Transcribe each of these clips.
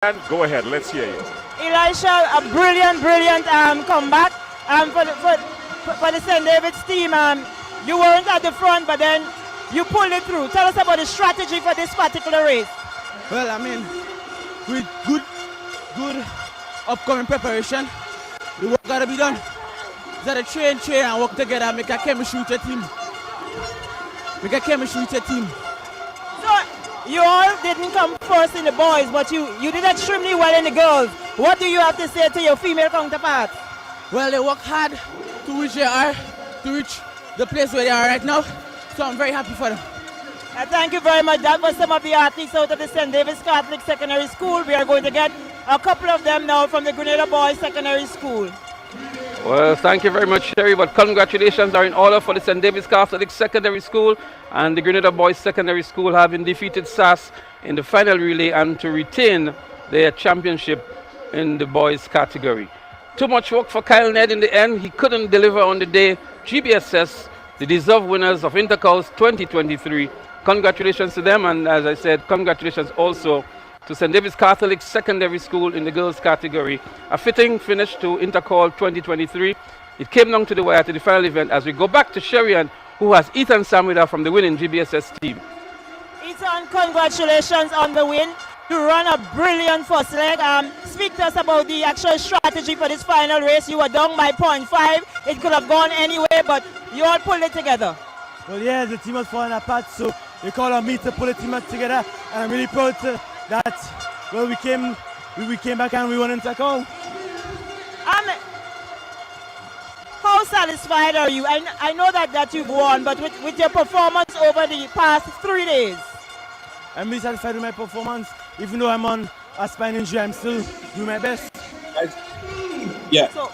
And go ahead, let's hear you. Elisha, a brilliant comeback for the St. David's team. You weren't at the front, but then you pulled it through. Tell us about the strategy for this particular race. Well, I mean, with good upcoming preparation, the work gotta be done. You gotta train and work together, make a chemistry with your team. So, you all didn't come first in the boys, but you did extremely well in the girls. What do you have to say to your female counterparts? Well, they work hard to reach the place where they are right now. So I'm very happy for them. Thank you very much. That was some of the athletes out of the St. David's Catholic Secondary School. We are going to get a couple of them now from the Grenada Boys Secondary School. Well, thank you very much, Sherry, but congratulations are in order for the St. David's Catholic Secondary School and the Grenada Boys Secondary School, having defeated SAS in the final relay and to retain their championship in the boys category. Too much work for Kyle Ned in the end. He couldn't deliver on the day. GBSS, the deserved winners of Intercol's 2023. Congratulations to them, and as I said, congratulations also to St. David's Catholic Secondary School in the girls category. A fitting finish to Intercol 2023. It came down to the wire to the final event as we go back to Sherian, who has Ethan Sam with her from the winning GBSS team. Ethan, congratulations on the win. You run a brilliant first leg. Speak to us about the actual strategy for this final race. You were down by 0.5. It could have gone anyway, but you all pulled it together. Well, yeah, the team was falling apart, so they called on me to pull the team up together. And I'm really proud that, well, we came back and we won Intercol. How satisfied are you? I know that you've won, but with your performance over the past 3 days. I'm really satisfied with my performance. Even though I'm on a spine injury, I'm still doing my best. Yeah. So,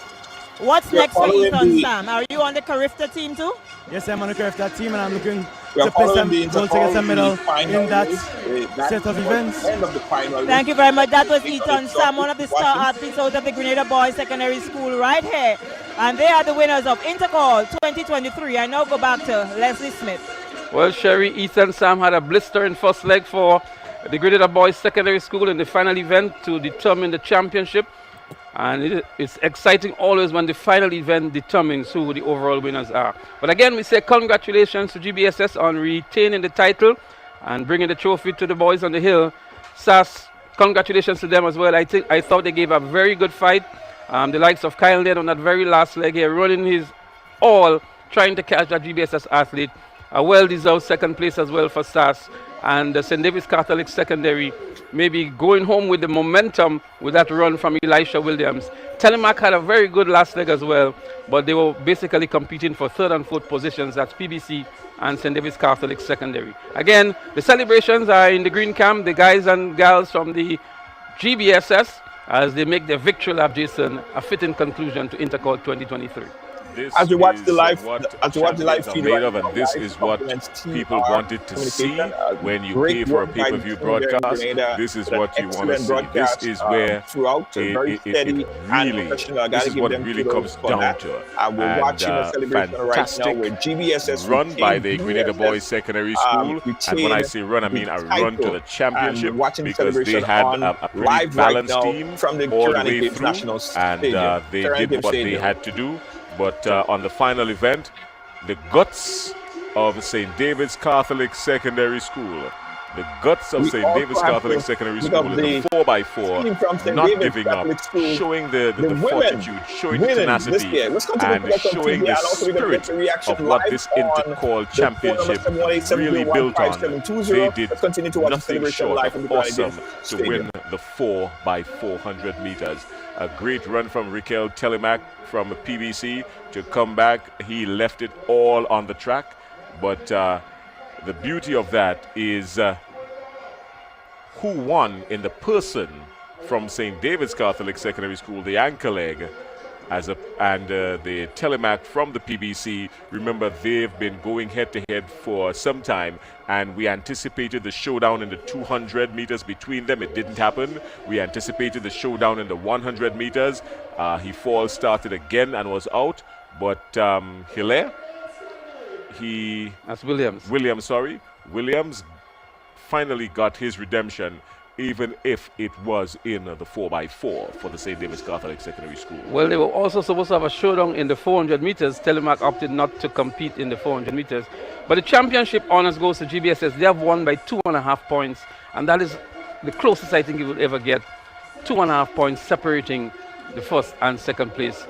what's next for Ethan Sam? Are you on the Carifta team too? Yes, I'm on the Carifta team, and I'm looking to play some goal to get some medal in that set of events. Thank you very much. That was Ethan Sam, one of the star athletes out of the Grenada Boys Secondary School right here. And they are the winners of Intercol 2023. I now go back to Leslie Smith. Well, Sherry, Ethan Sam had a blistering first leg for the Grenada Boys Secondary School in the final event to determine the championship. And it's exciting always when the final event determines who the overall winners are. But again, we say congratulations to GBSS on retaining the title and bringing the trophy to the boys on the hill. SAS, congratulations to them as well. I thought they gave a very good fight. The likes of Kyle Ned on that very last leg here, running his all, trying to catch that GBSS athlete. A well-deserved second place as well for SAS. And the St. David's Catholic Secondary maybe going home with the momentum with that run from Elisha Williams. Telemac had a very good last leg as well, but they were basically competing for third and fourth positions. That's PBC and St. David's Catholic Secondary. Again, the celebrations are in the green camp, the guys and gals from the GBSS, as they make their victory lap, Jason, a fitting conclusion to Intercol 2023. As you watch the live feed made of, and this is what people wanted to see when you pay for a pay-per-view broadcast. This is what you want to see. This is where this is what it really comes down to. And fantastic run by the Grenada Boys Secondary School. And when I say run, I mean a run to the championship, because they had a pretty balanced team all the way through, and they did what they had to do. But on the final event, the guts of St. David's Catholic Secondary School. The guts of St. David's Catholic Secondary School in the 4x4, not giving up, showing the fortitude, showing the tenacity, and showing the spirit of what this Intercol Championship really built on. They did nothing short of awesome to win the 4x400 meters. A great run from Raquel Telemac from PBC to come back. He left it all on the track, but the beauty of that is who won in the person from St. David's Catholic Secondary School, the anchor leg, and the Telemac from the PBC. Remember, they've been going head-to-head for some time, and we anticipated the showdown in the 200 meters between them. It didn't happen. We anticipated the showdown in the 100 meters. He false started again and was out, but Hilaire, that's Williams. Williams finally got his redemption even if it was in the 4x4 for the St. David's Catholic Secondary School. Well, they were also supposed to have a showdown in the 400 meters. Telemark opted not to compete in the 400 meters. But the championship honors goes to GBSS. They have won by 2.5 points, and that is the closest I think you will ever get. 2.5 points separating the first and second place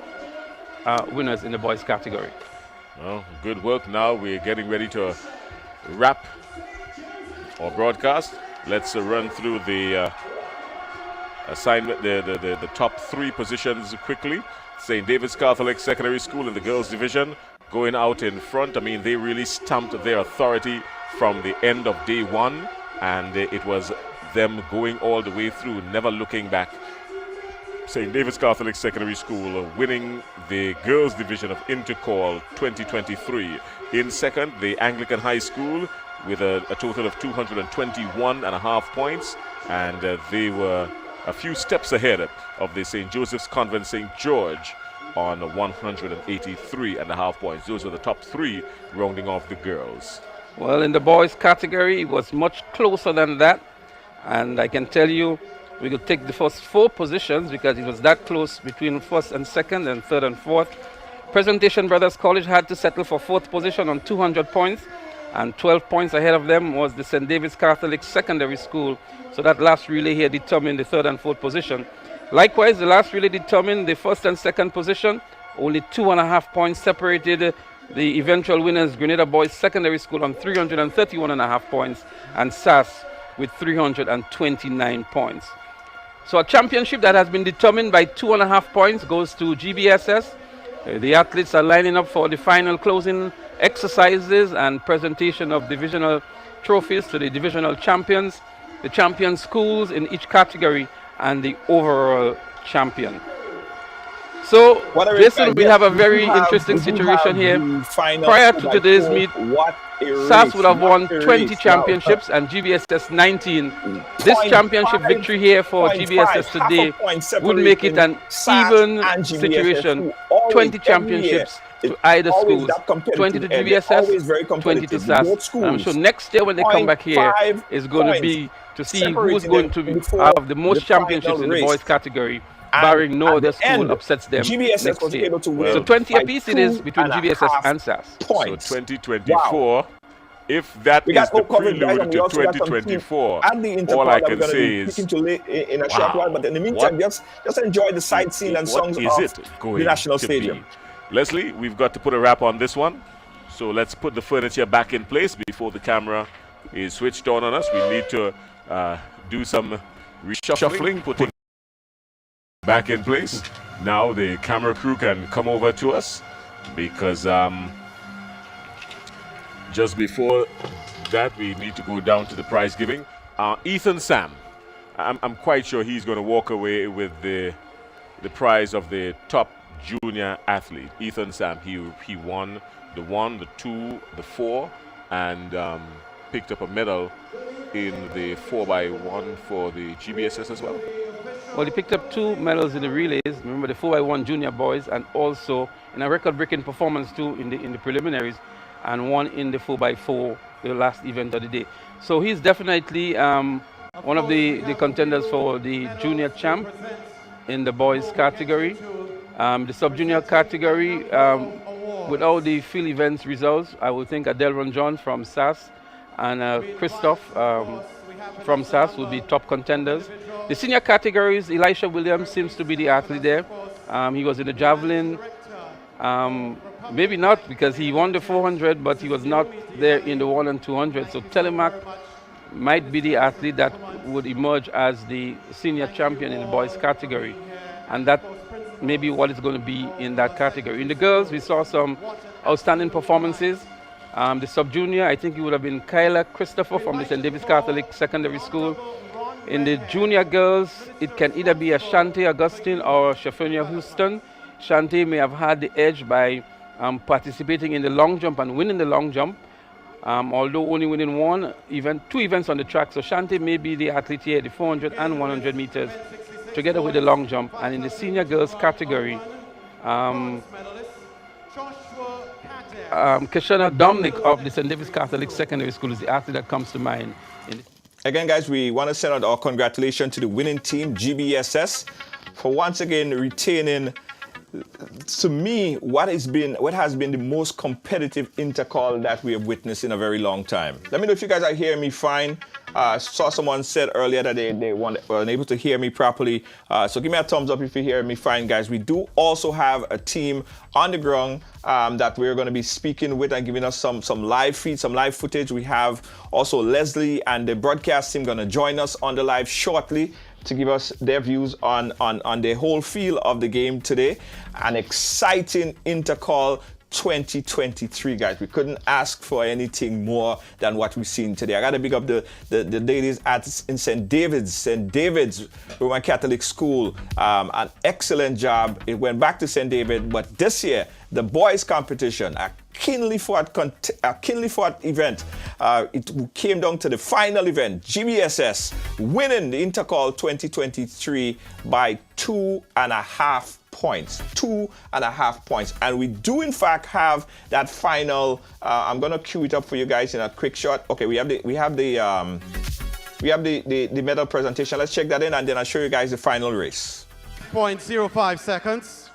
winners in the boys category. Well, good work. Now we're getting ready to wrap our broadcast. Let's run through the assignment, the top 3 positions quickly. St. David's Catholic Secondary School in the girls division going out in front. I mean, they really stamped their authority from the end of day 1, and it was them going all the way through, never looking back. St. David's Catholic Secondary School winning the girls division of Intercol 2023. In second, the Anglican High School with a total of 221.5 points, and they were a few steps ahead of the St. Joseph's Convent St. George on 183.5 points. Those were the top 3 rounding off the girls. Well, in the boys category, it was much closer than that, and I can tell you we could take the first 4 positions because it was that close between first and second and third and fourth. Presentation Brothers College had to settle for 4th position on 200 points, and 12 points ahead of them was the St. David's Catholic Secondary School. So that last relay here determined the 3rd and 4th position. Likewise, the last relay determined the 1st and 2nd position. Only 2.5 points separated the eventual winners, Grenada Boys Secondary School on 331.5 points, and SAS with 329 points. So a championship that has been determined by 2.5 points goes to GBSS. The athletes are lining up for the final closing exercises and presentation of divisional trophies to the divisional champions, the champion schools in each category, and the overall champion. So, Jason, we have a very interesting situation here. Prior to today's meet, SAS would have won 20 championships and GBSS 19. This championship victory here for GBSS today would make it an even situation. 20 championships to either schools, 20 to GBSS, 20 to SAS. And I'm sure next year when they come back here is going to be to see who's going to have the most championships in the boys category, barring no other school upsets them GBSS was able to win. So 20 apiece it is between GBSS and SAS. So 2024, if that is the prelude to 2024, all I can say is, in a short while, but in the meantime, just enjoy the sightseeing and songs of the National Stadium. Leslie, we've got to put a wrap on this one. So let's put the furniture back in place before the camera is switched on us. We need to do some reshuffling, putting back in place. Now the camera crew can come over to us because just before that we need to go down to the prize giving. Ethan Sam, I'm quite sure he's going to walk away with the prize of the top junior athlete. Ethan Sam, he won the 1, the 2, the 4, and picked up a medal in the 4x1 for the GBSS as well. Well, he picked up 2 medals in the relays. Remember the 4x1 junior boys, and also in a record-breaking performance too in the preliminaries, and 1 in the 4x4, the last event of the day. So he's definitely one of the contenders for the junior champ in the boys category. The sub-junior category, without the field events results, I would think Adelron John from SAS and Christoph from SAS will be top contenders. The senior categories, Elisha Williams seems to be the athlete there. He was in the javelin. Maybe not because he won the 400, but he was not there in the 1 and 200. So Telemark might be the athlete that would emerge as the senior champion in the boys category. And that may be what it's going to be in that category. In the girls, we saw some outstanding performances. The sub-junior, I think it would have been Kyla Christopher from the St. David's Catholic Secondary School. In the junior girls, it can either be Ashante Augustine or Shafania Houston. Shante may have had the edge by participating in the long jump and winning the long jump, although only winning 2 events on the track. So Shante may be the athlete here, the 400 and 100 meters, together with the long jump. And in the senior girls category, Kashana Dominic of the St. David's Catholic Secondary School is the athlete that comes to mind. Again, guys, we want to send out our congratulations to the winning team, GBSS, for once again retaining, to me, what has been the most competitive Intercol that we have witnessed in a very long time. Let me know if you guys are hearing me fine. Saw someone said earlier that they weren't able to hear me properly. So give me a thumbs up if you hear me fine, guys. We do also have a team on the ground that we're going to be speaking with and giving us some live feed, some live footage. We have also Leslie and the broadcast team going to join us on the live shortly to give us their views on the whole feel of the game today. An exciting Intercol 2023, guys. We couldn't ask for anything more than what we've seen today. I got to big up the ladies in St. David's Roman Catholic School. An excellent job. It went back to St. David, but this year, the boys' competition, a keenly fought event. It came down to the final event. GBSS winning the Intercol 2023 by 2.5 points. 2.5 points. And we do in fact have that final. I'm gonna cue it up for you guys in a quick shot. Okay, we have the medal presentation. Let's check that in, and then I'll show you guys the final race. 0.05 seconds.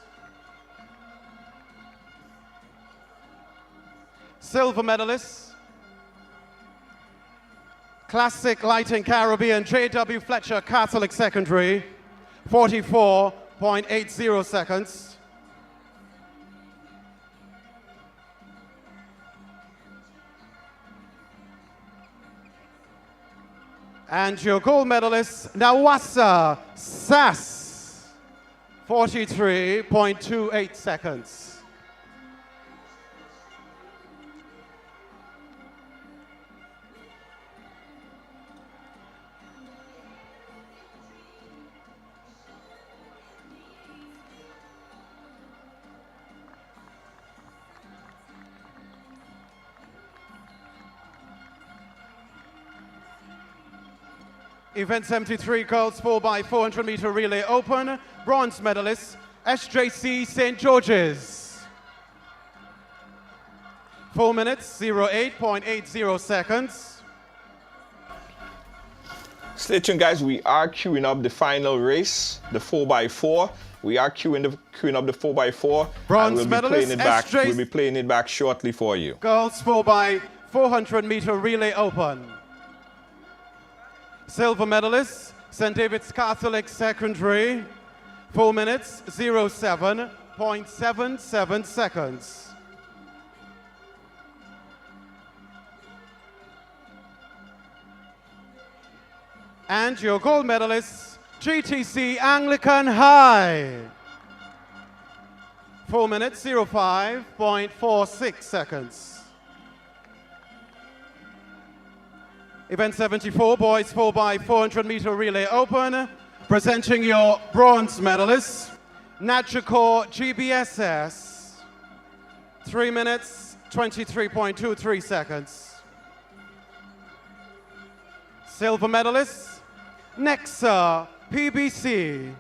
Silver medalists, Classic Lighting Caribbean, J.W. Fletcher Catholic Secondary, 44.80 seconds. And your gold medalist, Nawasa Sass, 43.28 seconds. Event 73, girls 4x400 meter relay open. Bronze medalist, SJC St. George's. 4 minutes, 08.80 seconds. Stay tuned, guys. We are queuing up the final race, the 4x4. We are queuing up the 4x4. Bronze medalist, we'll be playing it back shortly for you. Girls 4x400 meter relay open. Silver medalist, St. David's Catholic Secondary, 4 minutes, 07.77 seconds. And your gold medalist, GTC Anglican High, 4 minutes, 05.46 seconds. Event 74, boys 4x400 meter relay open. Presenting your bronze medalists, Intercol GBSS, 3 minutes, 23.23 seconds. Silver medalists, Nexa PBC,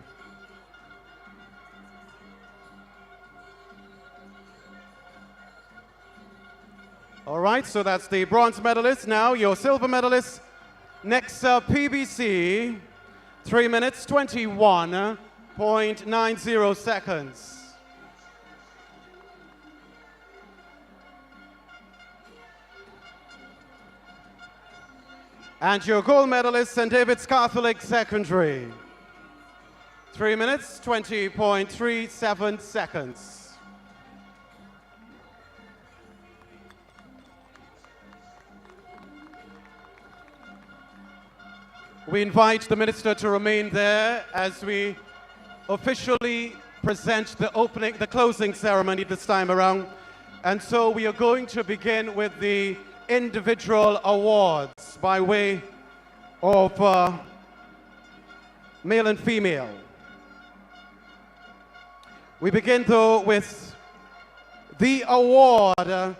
all right, so that's the bronze medalist. Now your silver medalist, Nexa PBC, 3 minutes, 21.90 seconds. And your gold medalist, St. David's Catholic Secondary, 3 minutes, 20.37 seconds. We invite the minister to remain there as we officially present the closing ceremony this time around. And so we are going to begin with the individual awards by way of male and female. We begin though with the award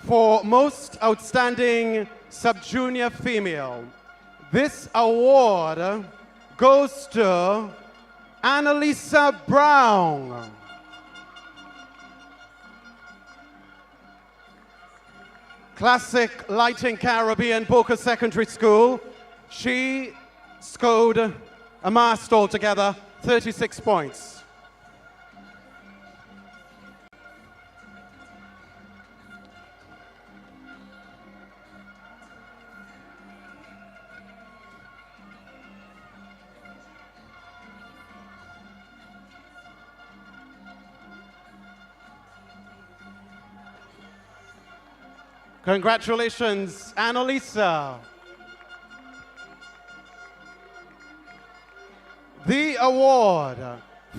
for most outstanding sub-junior female. This award goes to Annalisa Brown. Classic Lighting Caribbean Boca Secondary School, She amassed altogether 36 points. Congratulations, Annalisa. The award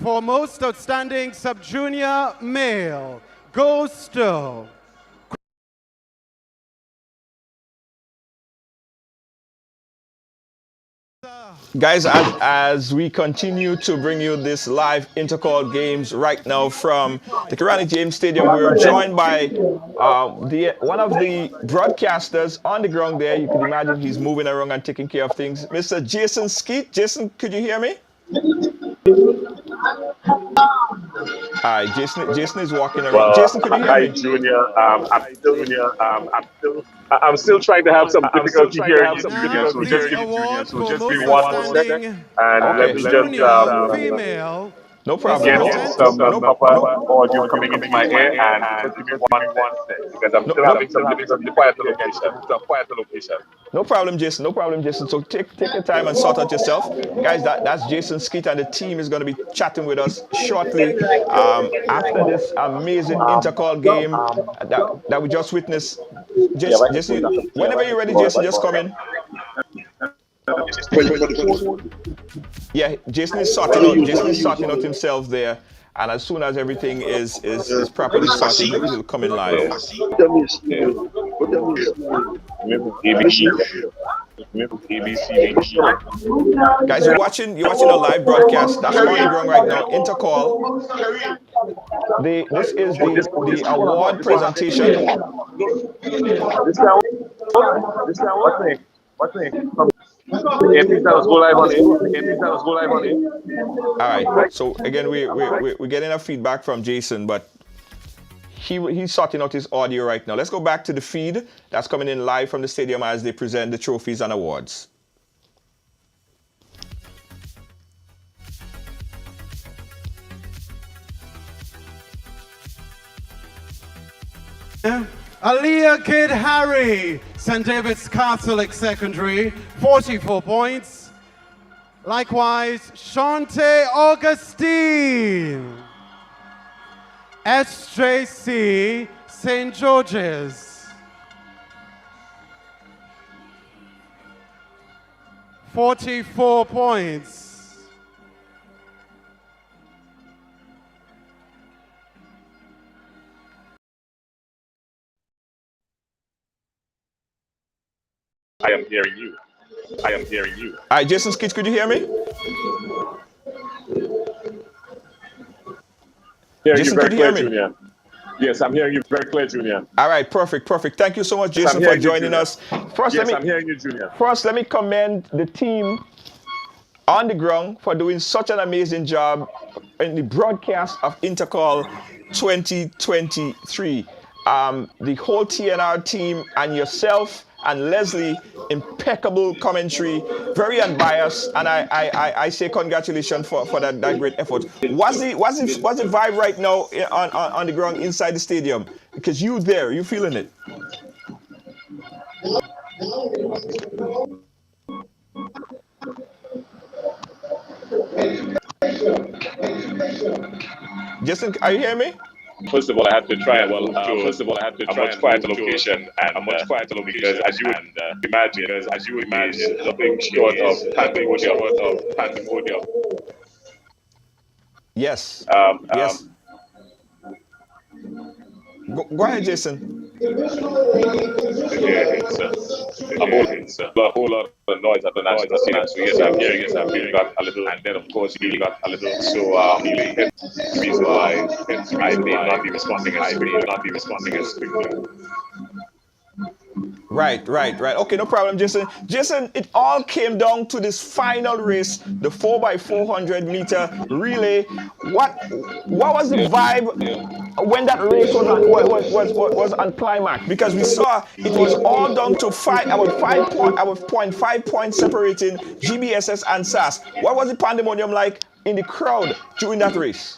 for Most Outstanding Sub-Junior Male goes to... Guys, as we continue to bring you this live Intercol games right now from the Kirani James Stadium, we're joined by one of the broadcasters on the ground there. You can imagine he's moving around and taking care of things. Mr. Jason Skeet. Jason, could you hear me? Hi, Jason is walking around. Well, Jason, could you hear hi, me? Junior. I'm still trying to have some difficulty hearing you, Junior. So just give me 1 second, and let me just female. No problem. get some proper audio coming into my ear, and just give me 1 second, because I'm still having some difficulty in the location. No problem, Jason. No problem, Jason. So take your time and sort out yourself. Guys, that's Jason Skeet, and the team is going to be chatting with us shortly after this amazing Intercall game that we just witnessed. Jason, whenever you're ready, Jason, just come in. Yeah, Jason is sorting out himself there, and as soon as everything is properly sorted, he'll come in live. Guys, you're watching a live broadcast that's on the ground right now. Intercall. This is the award presentation. What's name? Go live on it. All right. So again, we're getting a feedback from Jason, but he's sorting out his audio right now. Let's go back to the feed that's coming in live from the stadium as they present the trophies and awards. Aliyah Kid Harry, St. David's Catholic Secondary, 44 points. Likewise, Shante Augustine, SJC, St. George's, 44 points. I am hearing you. All right, Jason Skeet, could you hear me? Jason, could you hear me? Junior. Yes, I'm hearing you very clear, Junior. All right, perfect. Thank you so much, Jason, for joining us. First, I'm hearing you, Junior. First, let me commend the team on the ground for doing such an amazing job in the broadcast of Intercall 2023. The whole TNR team and yourself and Leslie, impeccable commentary, very unbiased, and I say congratulations for that great effort. What's the vibe right now on the ground inside the stadium? Because you there, you feeling it? Justin, are you hearing me? First of all, I had to try and a much quieter location, because as you would imagine, nothing short of pandemonium. Yes. Yes. Go ahead, Jason. It's a whole lot of noise at the national stadium. So yes, I'm hearing that a little, and then of course you got a little. So the reason why I may not be responding as quickly. Right. Okay, no problem, Jason. Jason, it all came down to this final race, the 4x400 meter relay. What was the vibe when that race was on climax? Because we saw it was all down to about 5 points separating GBSS and SAS. What was the pandemonium like in the crowd during that race?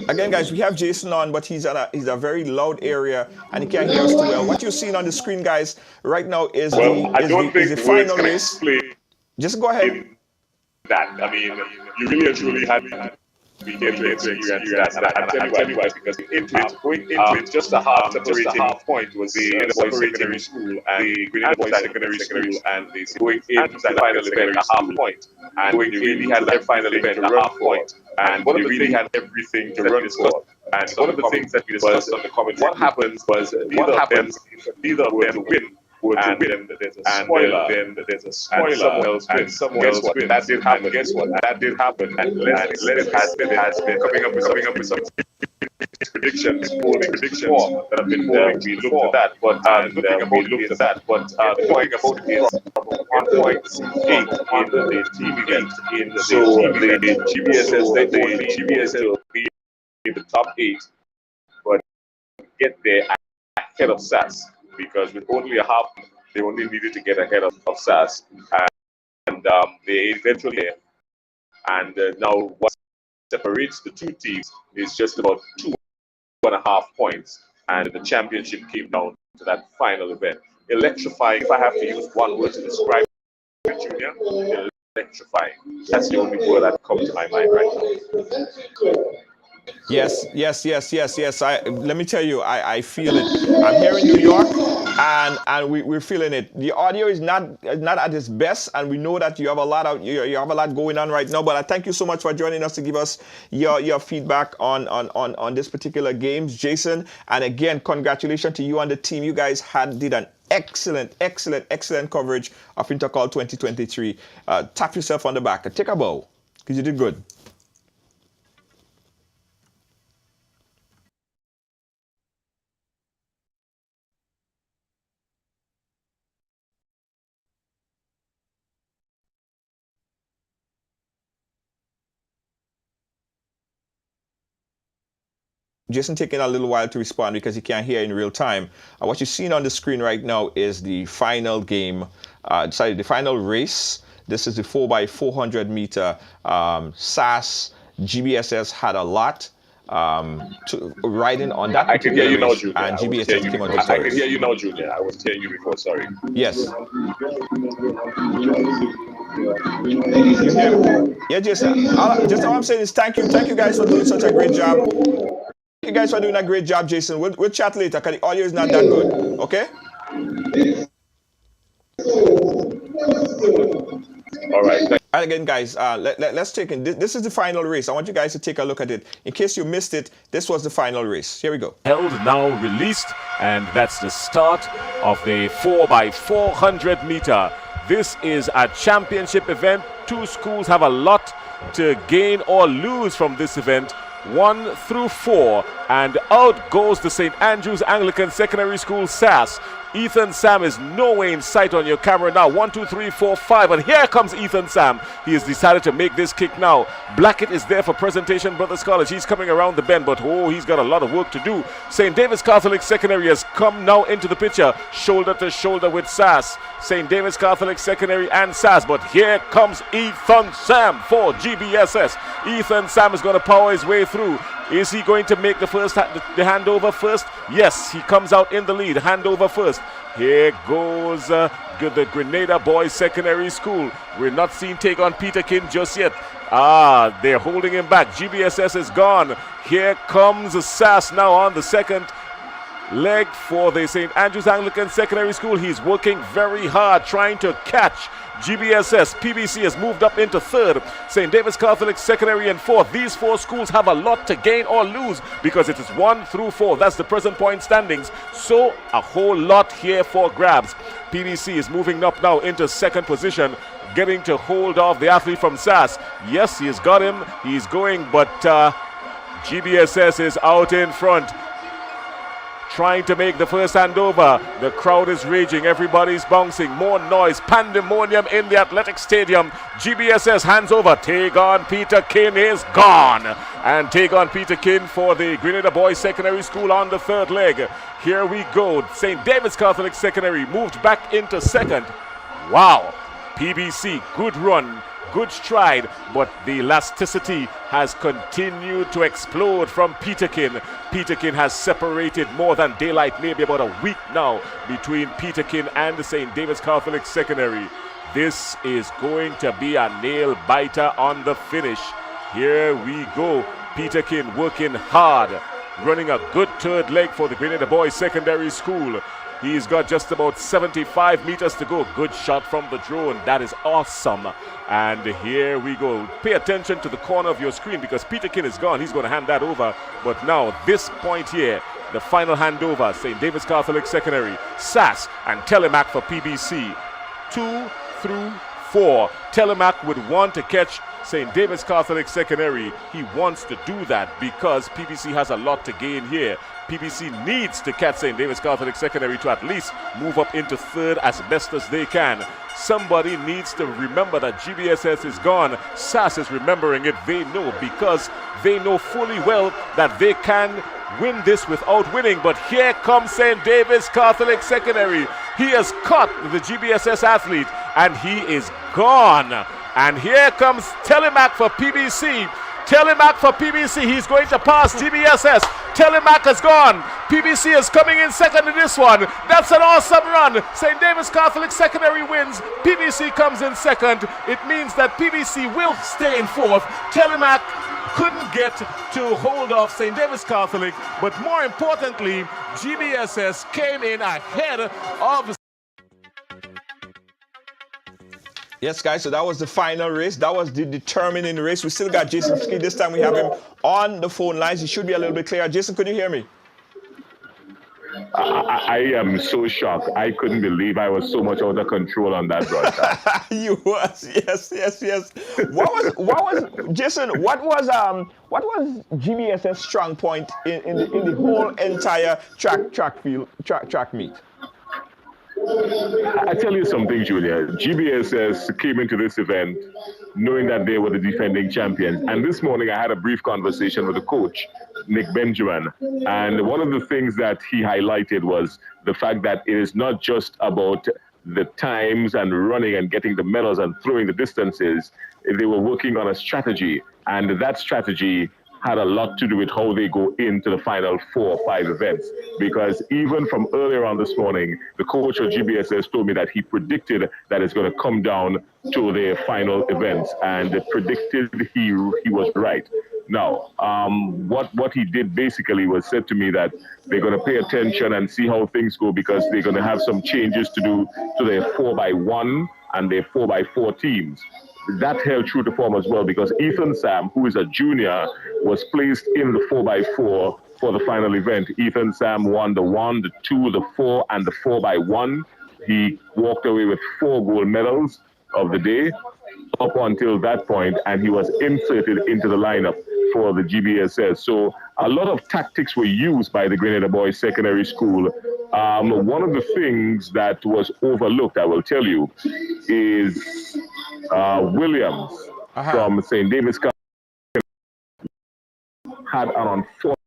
Again, guys, we have Jason on, but he's a very loud area and he can't hear us too well. What you're seeing on the screen, guys, right now is the final race. Just go ahead. That I mean, you really and truly had be here to experience that, and I tell you why, because going into it, just a half point was the secondary school and the Grenada Boys secondary school, and the going into the final event a half point, and when you really had that final event a half point, and you really had everything to run for. And one of the things that we discussed on the commentary, what happens was neither of them win. And then there's a spoiler, and someone else wins. That did happen. Guess what? That did happen. And Lennon has been coming up with some predictions that have been falling. We looked at that, but the point about it is from 1.8 in the team event. So the GBSS will be in the top 8, but get there ahead of SAS. Because with only a half, they only needed to get ahead of SAS, and they eventually. And now what separates the two teams is just about 2.5 points, and the championship came down to that final event. Electrifying. If I have to use one word to describe it, Junior, electrifying. That's the only word that comes to my mind right now. Yes. Let me tell you, I feel it. I'm here in New York, and we're feeling it. The audio is not at its best, and we know that you have a lot going on right now. But I thank you so much for joining us to give us your feedback on this particular games, Jason. And again, congratulations to you and the team. You guys did an excellent coverage of Intercol 2023. Tap yourself on the back. Take a bow, because you did good. Jason taking a little while to respond because he can't hear in real time. What you're seeing on the screen right now is the final game, the final race. This is the 4x400 meter. SAS, GBSS had a lot riding on that. I can hear you now, Junior. And GBSS came out victorious. I can hear you now, Junior. I was hearing you before, sorry. Yes. You hear me? Yeah, Jason. Just all I'm saying is thank you guys for doing such a great job. Thank you guys for doing a great job, Jason. We'll chat later because the audio is not that good. Okay? All right. And again, guys, let's take in. This is the final race. I want you guys to take a look at it. In case you missed it, this was the final race. Here we go. Held, now released, and that's the start of the 4x400 meter. This is a championship event. Two schools have a lot to gain or lose from this event. 1 through 4, and out goes the St. Andrews Anglican Secondary School SAS. Ethan Sam is nowhere in sight on your camera now. 1, 2, 3, 4, 5, and here comes Ethan Sam. He has decided to make this kick now. Blackett is there for Presentation Brothers College. He's coming around the bend, but he's got a lot of work to do. St. David's Catholic Secondary has come now into the picture, shoulder to shoulder with SAS. St. David's Catholic Secondary and SAS, but here comes Ethan Sam for GBSS. Ethan Sam is going to power his way through. Is he going to make the handover first? Yes, he comes out in the lead. Handover first. Here goes the Grenada Boys Secondary School. We're not seeing take on Peterkin just yet. They're holding him back. GBSS is gone. Here comes SAS now on the second leg for the St. Andrews Anglican Secondary School. He's working very hard trying to catch GBSS. PBC has moved up into third. St. David's Catholic Secondary in fourth. These four schools have a lot to gain or lose because it is 1 through 4. That's the present point standings. So a whole lot here for grabs. PBC is moving up now into second position. getting to hold off the athlete from SAS. Yes, he's got him. He's going, but GBSS is out in front, trying to make the first handover. The crowd is raging. Everybody's bouncing. More noise. Pandemonium in the athletic stadium. GBSS hands over. Tagon Peterkin is gone. And Tagon Peterkin for the Grenada Boys Secondary School on the third leg. Here we go. St. David's Catholic Secondary moved back into second. Wow. PBC, good run. Good stride, but the elasticity has continued to explode from Peterkin. Peterkin has separated more than daylight, maybe about a week now, between Peterkin and the St. David's Catholic Secondary. This is going to be a nail-biter on the finish. Here we go. Peterkin working hard, running a good third leg for the Grenada Boys Secondary School. He's got just about 75 meters to go. Good shot from the drone. That is awesome. And here we go. Pay attention to the corner of your screen because Peterkin is gone. He's going to hand that over. But now, this point here, the final handover, St. David's Catholic Secondary, SAS and Telemac for PBC. 2 through 4. Telemac would want to catch St. David's Catholic Secondary. He wants to do that because PBC has a lot to gain here. PBC needs to catch St. David's Catholic Secondary to at least move up into third as best as they can. Somebody needs to remember that GBSS is gone. SAS is remembering it. They know because they know fully well that they can win this without winning. But here comes St. David's Catholic Secondary. He has caught the GBSS athlete and he is gone. And here comes Telemac for PBC. Telemac for PBC. He's going to pass GBSS. Telemac has gone. PBC is coming in second in this one. That's an awesome run. St. David's Catholic Secondary wins. PBC comes in second. It means that PBC will stay in fourth. Telemac couldn't get to hold off St. David's Catholic, but more importantly, GBSS came in ahead of. Yes, guys, so that was the final race. That was the determining race. We still got Jason Ski. This time we have him on the phone lines. He should be a little bit clearer. Jason, could you hear me? I am so shocked. I couldn't believe I was so much out of control on that broadcast. You was, yes. What was Jason? What was GBSS strong point in the whole entire track meet? I tell you something, Julia. GBSS came into this event knowing that they were the defending champions. And this morning I had a brief conversation with the coach, Nick Benjamin. And one of the things that he highlighted was the fact that it is not just about the times and running and getting the medals and throwing the distances. They were working on a strategy. And that strategy had a lot to do with how they go into the final 4 or 5 events. Because even from earlier on this morning, the coach of GBSS told me that he predicted that it's going to come down to their final events, and predicted he was right. Now, what he did basically was said to me that they're going to pay attention and see how things go, because they're going to have some changes to do to their 4x1 and their 4x4 teams. That held true to form as well, because Ethan Sam, who is a junior, was placed in the 4x4 for the final event. Ethan Sam won the 1, the 2, the 4, and the 4x1. He walked away with 4 gold medals of the day up until that point, and he was inserted into the lineup for the GBSS. So a lot of tactics were used by the Grenada Boys Secondary School. One of the things that was overlooked, I will tell you, is Williams from St. David's had an unfortunate,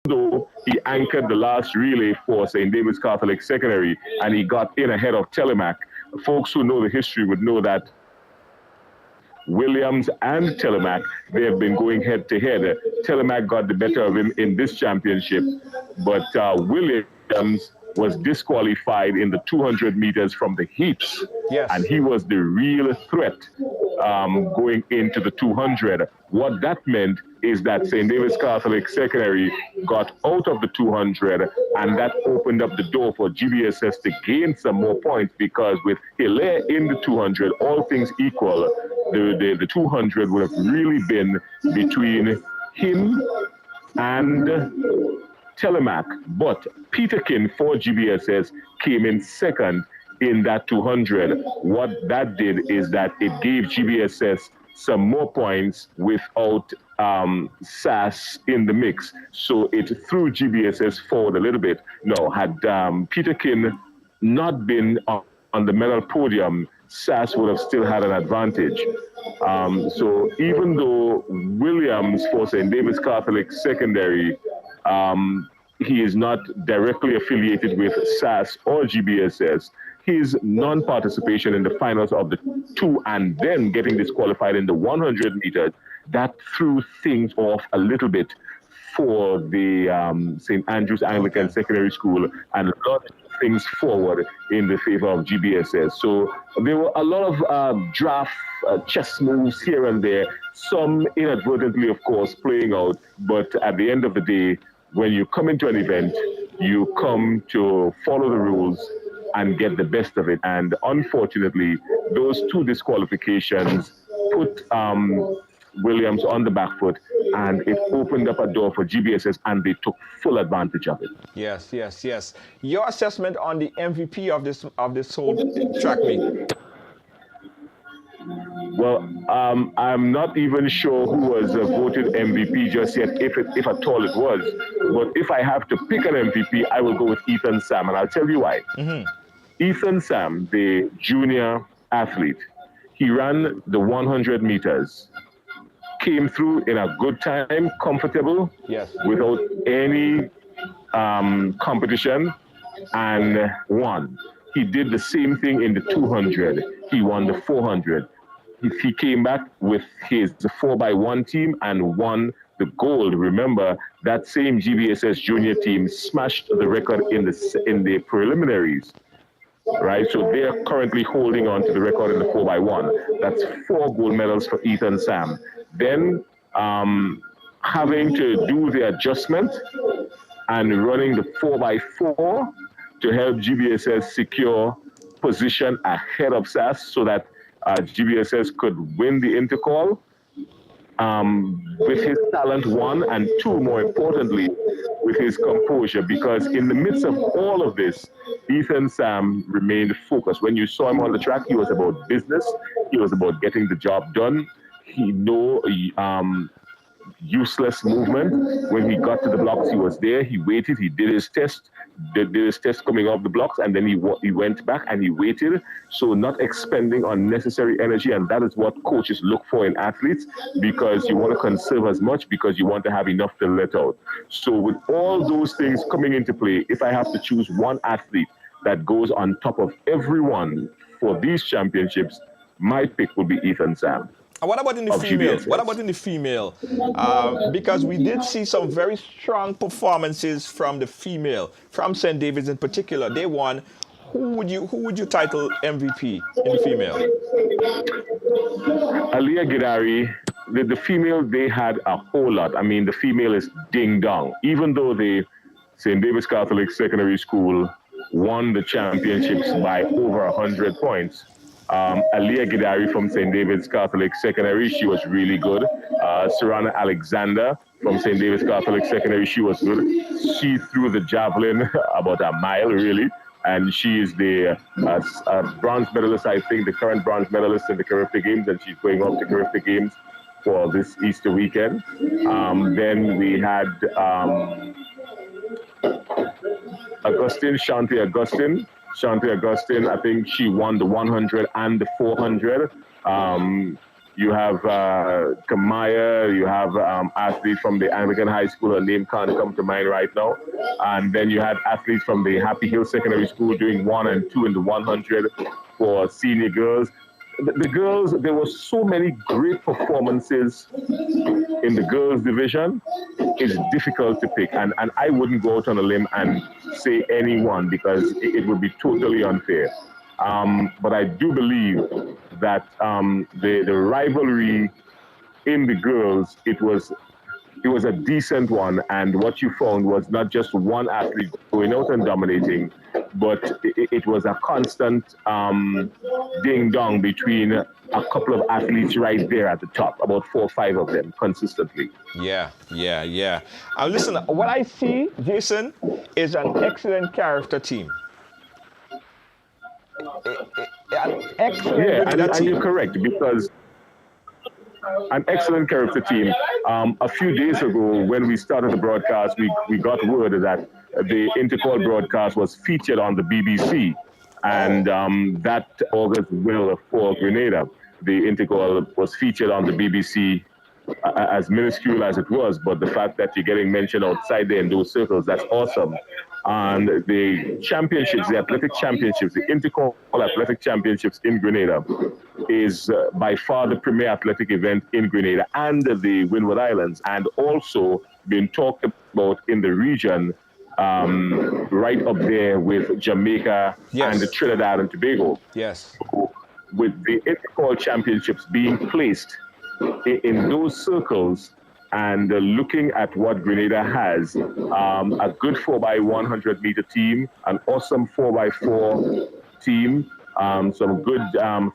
though he anchored the last relay for St. David's Catholic Secondary, and he got in ahead of Telemac. Folks who know the history would know that Williams and Telemac, they have been going head to head. Telemac got the better of him in this championship, but Williams was disqualified in the 200 meters from the heats. Yes. And he was the real threat going into the 200. What that meant is that St. David's Catholic Secondary got out of the 200, and that opened up the door for GBSS to gain some more points, because with Hilaire in the 200, all things equal, the 200 would have really been between him and Telemac. But Peterkin for GBSS came in second. in that 200. What that did is that it gave GBSS some more points without SAS in the mix. So it threw GBSS forward a little bit. No, had Peter Kin not been on the medal podium, SAS would have still had an advantage. So even though Williams for St. David's Catholic Secondary, he is not directly affiliated with SAS or GBSS, his non-participation in the finals of the 2 and then getting disqualified in the 100 meters, that threw things off a little bit for the St. Andrew's Anglican Secondary School and launched things forward in the favor of GBSS. So there were a lot of draft chess moves here and there, some inadvertently, of course, playing out. But at the end of the day, when you come into an event, you come to follow the rules and get the best of it. And unfortunately, those 2 disqualifications put Williams on the back foot, and it opened up a door for GBSS, and they took full advantage of it. Yes. Your assessment on the MVP of this whole track meet? Well, I'm not even sure who was voted MVP just yet, if at all it was. But if I have to pick an MVP, I will go with Ethan Sam, and I'll tell you why. Ethan Sam, the junior athlete, he ran the 100 meters, came through in a good time, comfortable, without any competition, and won. He did the same thing in the 200. He won the 400. He came back with his 4x1 team and won the gold. Remember, that same GBSS junior team smashed the record in the preliminaries, right? So they are currently holding on to the record in the 4x1. That's 4 gold medals for Ethan Sam. Then having to do the adjustment and running the 4x4 to help GBSS secure position ahead of SAS so that GBSS could win the Intercol. With his talent, 1, and 2, more importantly, with his composure, because in the midst of all of this, Ethan Sam remained focused. When you saw him on the track, he was about business. He was about getting the job done. He knew useless movement. When he got to the blocks, he was there. He waited. He did his test. Did his test coming off the blocks, and then he went back and he waited. So not expending unnecessary energy, and that is what coaches look for in athletes, because you want to conserve as much, because you want to have enough to let out. So with all those things coming into play, if I have to choose one athlete that goes on top of everyone for these championships, my pick would be Ethan Sam. What about in the female? What about in the female? Because we did see some very strong performances from the female, from St. David's in particular. They won. Who would you title MVP in the female? Aliyah Gidari. The female, they had a whole lot. I mean, the female is ding dong. Even though the St. David's Catholic Secondary School won the championships by over 100 points. Aliyah Gidari from St. David's Catholic Secondary, she was really good. Sarana Alexander from St. David's Catholic Secondary, she was good. She threw the javelin about a mile, really. And she is the bronze medalist, I think, the current bronze medalist in the Caribbean Games, and she's going off to Caribbean Games for this Easter weekend. Then we had Shanti Augustine, I think she won the 100 and the 400. You have Kamaya, you have athletes from the Anglican High School, her name can't come to mind right now. And then you had athletes from the Happy Hill Secondary School doing 1 and 2 in the 100 for senior girls. The girls, there were so many great performances in the girls division. It's difficult to pick, and I wouldn't go out on a limb and say anyone, because it would be totally unfair. But I do believe that the rivalry in the girls, it was a decent one, and what you found was not just one athlete going out and dominating, but it was a constant ding-dong between a couple of athletes right there at the top, about 4 or 5 of them consistently. Yeah. Listen, what I see, Jason, is an excellent character team. an excellent and you're correct, because an excellent character team. A few days ago, when we started the broadcast, we got word that the Intercol broadcast was featured on the BBC, and that augurs well for Grenada. The Intercol was featured on the BBC, as minuscule as it was, but the fact that you're getting mentioned outside there in those circles, that's awesome. And the championships, the athletic championships, the Intercol Athletic Championships in Grenada is by far the premier athletic event in Grenada and the Windward Islands, and also being talked about in the region, right up there with Jamaica and Trinidad and Tobago. Yes. So, with the Intercol Championships being placed in those circles, and looking at what Grenada has, a good 4x100 meter team, an awesome 4x4 team, some good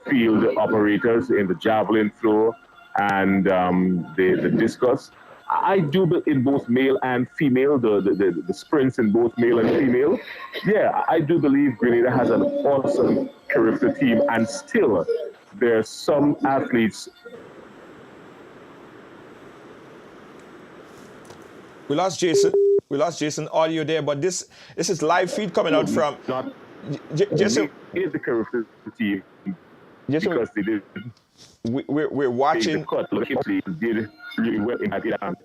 field operators in the javelin throw and the discus. I do in both male and female, the sprints in both male and female. Yeah, I do believe Grenada has an awesome character team, and still there are some athletes. We lost Jason. We lost Jason audio there, but this is live feed coming out from Jason. Is the character team Jason, because they did. We're watching. Did really well in that.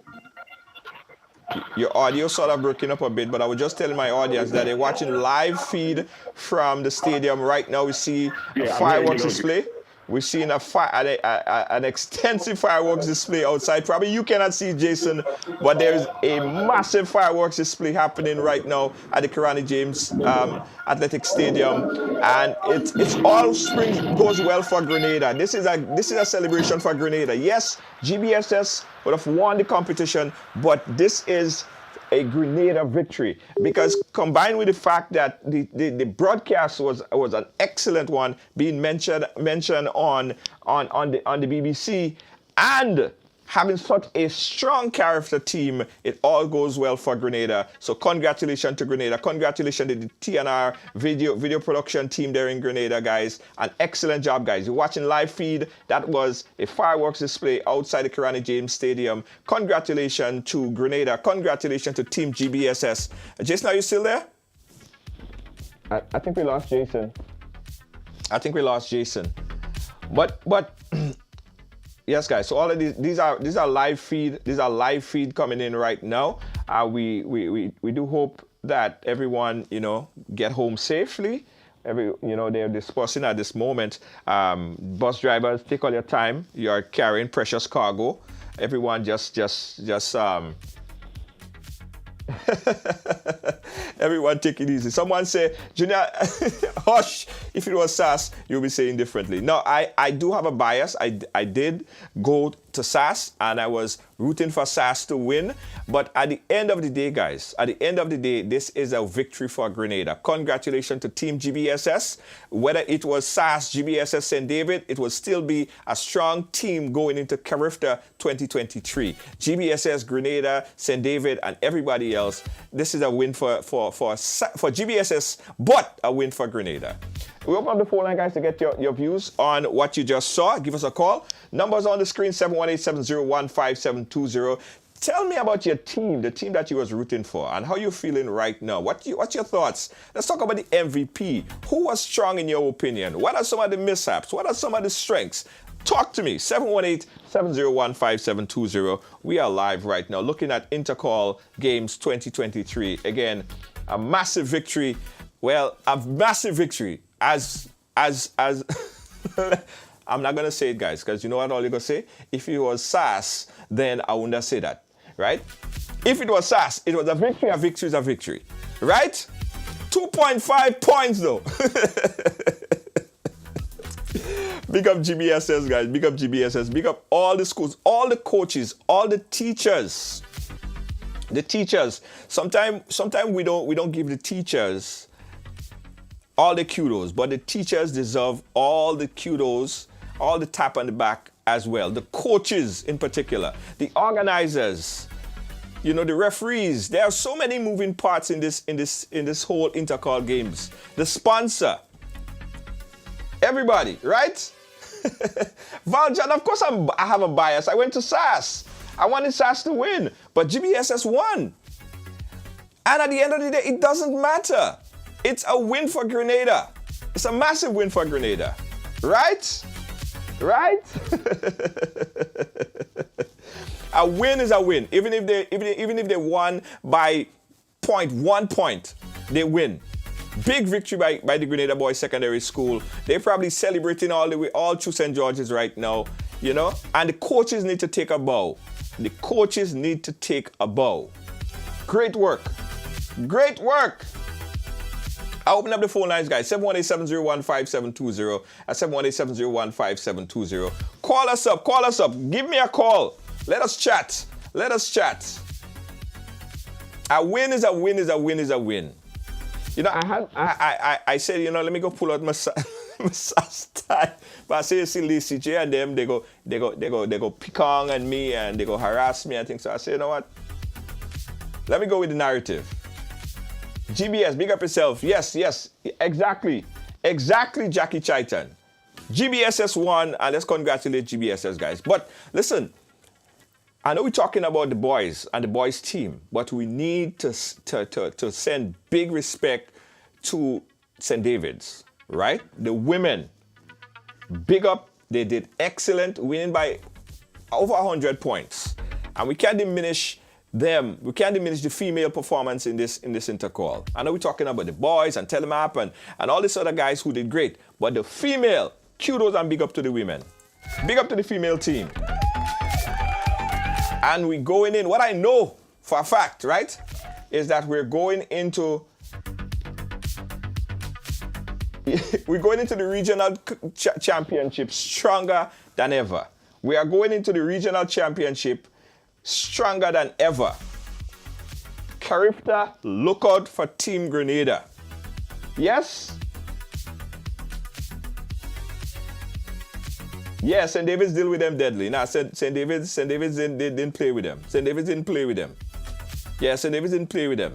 Your audio sort of breaking up a bit, but I was just telling my audience that they're watching live feed from the stadium right now. We see a fireworks display. We're seeing an extensive fireworks display outside. Probably you cannot see Jason, but there's a massive fireworks display happening right now at the Karani James Athletic Stadium, and it's all spring goes well for Grenada. This is a celebration for Grenada. Yes, GBSS would have won the competition, but this is a Grenada victory, because combined with the fact that the broadcast was an excellent one, being mentioned on the BBC, and having such a strong character team, it all goes well for Grenada. So congratulations to Grenada. Congratulations to the TNR video production team there in Grenada, guys. An excellent job, guys. You're watching live feed. That was a fireworks display outside the Karani James Stadium. Congratulations to Grenada. Congratulations to Team GBSS. Jason, are you still there? I think we lost Jason. But yes, guys. So all of these are live feed. These are live feed coming in right now. We do hope that everyone get home safely. They're discussing at this moment. Bus drivers, take all your time. You are carrying precious cargo. Everyone just everyone take it easy. Someone say, Junior, hush. If it was SAS, you'll be saying differently. No, I do have a bias. I did go to SAS, and I was rooting for SAS to win. But at the end of the day, guys, this is a victory for Grenada. Congratulations to Team GBSS. Whether it was SAS, GBSS, St. David, it will still be a strong team going into Carifta 2023. GBSS, Grenada, St. David, and everybody else. This is a win for GBSS, but a win for Grenada. We open up the phone line, guys, to get your views on what you just saw. Give us a call. Numbers on the screen, 718-701-5720. Tell me about your team, the team that you was rooting for, and how you're feeling right now. What's your thoughts? Let's talk about the MVP. Who was strong in your opinion? What are some of the mishaps? What are some of the strengths? Talk to me, 718-701-5720. We are live right now looking at Intercol Games 2023. Again, a massive victory. Well, a massive victory as I'm not going to say it, guys, because you know what all you're going to say? If it was SAS, then I wouldn't say that, right? If it was SAS, it was a victory is a victory, right? 2.5 points, though. Big up GBSS, guys. Big up GBSS. Big up all the schools, all the coaches, all the teachers. The teachers. Sometimes we don't give the teachers all the kudos, but the teachers deserve all the kudos, all the tap on the back as well. The coaches in particular, the organizers, the referees. There are so many moving parts in this whole Intercol Games. The sponsor, Everybody, right? Valjean, of course I have a bias. I went to SAS. I wanted SAS to win, but GBSS won. And at the end of the day, it doesn't matter. It's a win for Grenada. It's a massive win for Grenada. Right? Right? A win is a win. Even if they won by 1 point, they win. Big victory by the Grenada Boys Secondary School. They're probably celebrating all the way, all through St. George's right now, you know? And the coaches need to take a bow. The coaches need to take a bow. Great work. Great work. I open up the phone lines, guys. 718-701-5720 at 718-701-5720. Call us up. Call us up. Give me a call. Let us chat. Let us chat. A win is a win is a win is a win. You know, I said, you know, let me go pull out my style. But I say, you see Lee CJ and them, they go pick on and me and they go harass me and things. So I say, you know what? Let me go with the narrative. GBS, big up yourself. Yes, exactly. Exactly, Jackie Chaitan. GBSS won, and let's congratulate GBSS, guys. But listen, I know we're talking about the boys and the boys team, but we need to send big respect to St. David's, right? The women, big up. They did excellent, winning by over 100 points. And we can't diminish them. We can't diminish the female performance in this intercall. I know we're talking about the boys and Telemap and all these other guys who did great, but the female, kudos and big up to the women. Big up to the female team. And we're going in, what I know for a fact, right, is that we're going into the regional championship stronger than ever. We are going into the regional championship stronger than ever. Carifta, look out for Team Grenada. Yes? Yes, St. David's deal with them deadly. Now, St. David's didn't play with them. St. David's didn't play with them. Yeah, St. David's didn't play with them.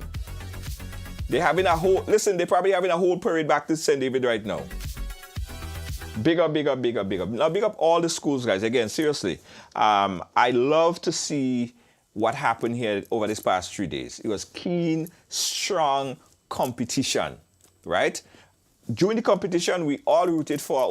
They're having a whole, listen, they're probably having a whole parade back to St. David right now. Big up, big up, big up, big up. Now, big up all the schools, guys. Again, seriously. I love to see what happened here over these past 3 days. It was keen, strong competition, right? During the competition, we all rooted for our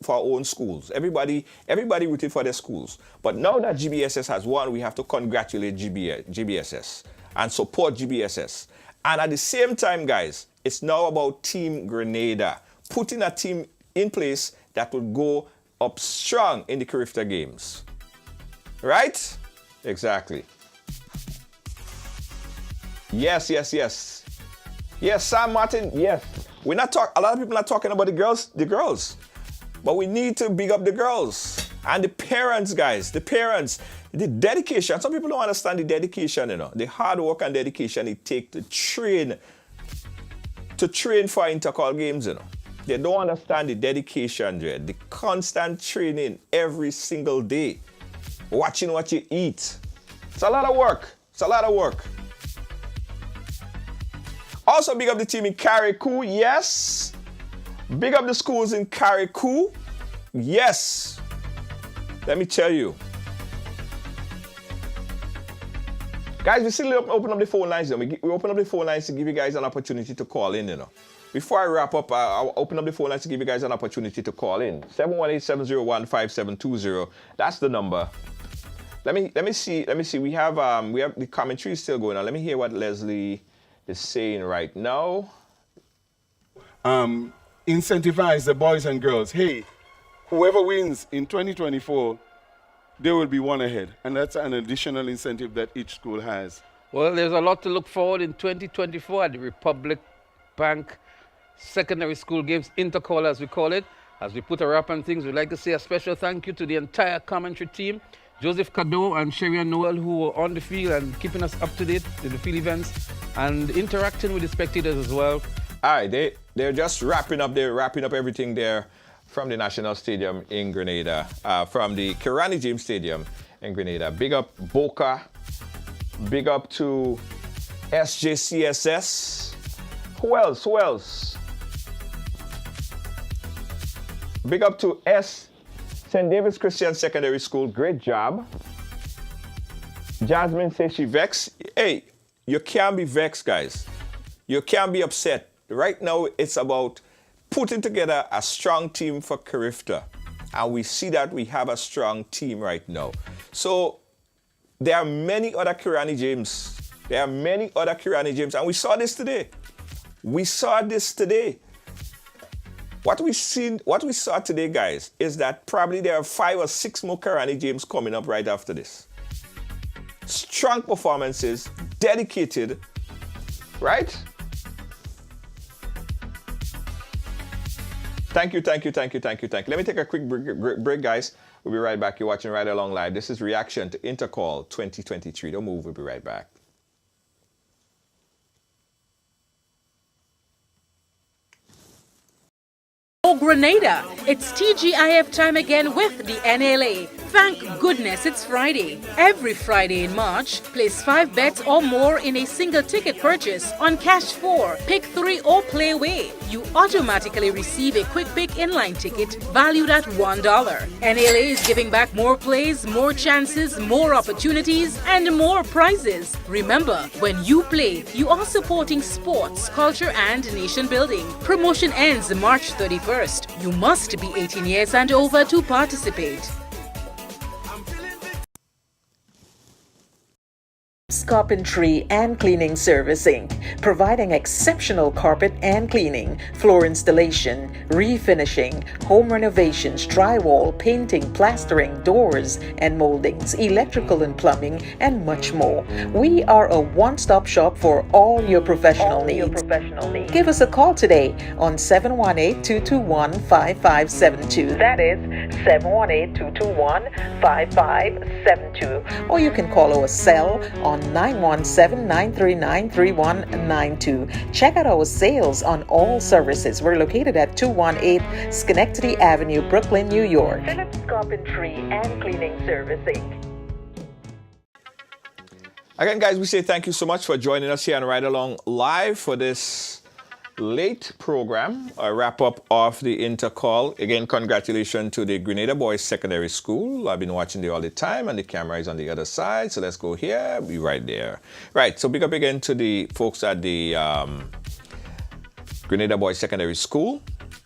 own schools. Everybody rooted for their schools. But now that GBSS has won, we have to congratulate GBSS and support GBSS. And at the same time, guys, it's now about Team Grenada, putting a team in place that would go up strong in the Carifta games. Right? Exactly. Yes. Yes, Sam Martin, yes. A lot of people are talking about the girls. But we need to big up the girls. And the parents, guys, the dedication. Some people don't understand the dedication, you know. The hard work and dedication it takes to train for intercall games, you know. They don't understand the dedication, the constant training every single day. Watching what you eat. It's a lot of work. Also, big up the team in Carriacou, yes. Big up the schools in Carriacou, yes. Let me tell you. Guys, we still open up the phone lines. We open up the phone lines to give you guys an opportunity to call in, you know. Before I wrap up, I'll open up the phone lines to give you guys an opportunity to call in. 718-701-5720. That's the number. Let me see. We have the commentary still going on. Let me hear what Leslie is saying right now. Incentivize the boys and girls. Hey, whoever wins in 2024, they will be one ahead. And that's an additional incentive that each school has. Well, there's a lot to look forward in 2024 at the Republic Bank Secondary School Games, Intercol as we call it. As we put a wrap on things, we'd like to say a special thank you to the entire commentary team, Joseph Cadeau and Sherry Noel, who were on the field and keeping us up to date in the field events and interacting with the spectators as well. All right, they're just wrapping up everything there from the National Stadium in Grenada, from the Kirani James Stadium in Grenada. Big up Boca, big up to SJCSS. Who else? Big up to S. St. David's Christian Secondary School. Great job. Jasmine says she vexed. Hey, you can't be vexed, guys. You can't be upset. Right now, it's about putting together a strong team for Carifta. And we see that we have a strong team right now. So there are many other Kirani James. There are many other Kirani James. And we saw this today. We saw this today. What we saw today, guys, is that probably there are 5 or 6 more Kirani James coming up right after this. Strong performances, dedicated, right? Thank you. Let me take a quick break, guys. We'll be right back. You're watching Ride Along Live. This is reaction to Intercol 2023. Don't move. We'll be right back. Oh, Grenada, it's TGIF time again with the NLA. Thank goodness it's Friday. Every Friday in March, place 5 bets or more in a single ticket purchase on Cash 4, Pick 3 or Play Away. You automatically receive a Quick Pick inline ticket valued at $1. NLA is giving back more plays, more chances, more opportunities, and more prizes. Remember, when you play, you are supporting sports, culture, and nation building. Promotion ends March 31st. You must be 18 years and over to participate. Carpentry and Cleaning Servicing, providing exceptional carpet and cleaning, floor installation, refinishing, home renovations, drywall, painting, plastering, doors and moldings, electrical and plumbing, and much more. We are a one-stop shop for all your professional needs. Give us a call today on 718-221-5572. That is 718-221-5572. Or you can call our cell on 917-939-3192. Check out our sales on all services. We're located at 218 Schenectady Avenue, Brooklyn, New York. Phillips Carpentry and Cleaning Servicing. Again, guys, we say thank you so much for joining us here on Ride Along Live for this late program, a wrap-up of the Intercall. Again, congratulations to the Grenada Boys Secondary School. I've been watching there all the time, and the camera is on the other side. So let's go here, be right there. Right, so big up again to the folks at the Grenada Boys Secondary School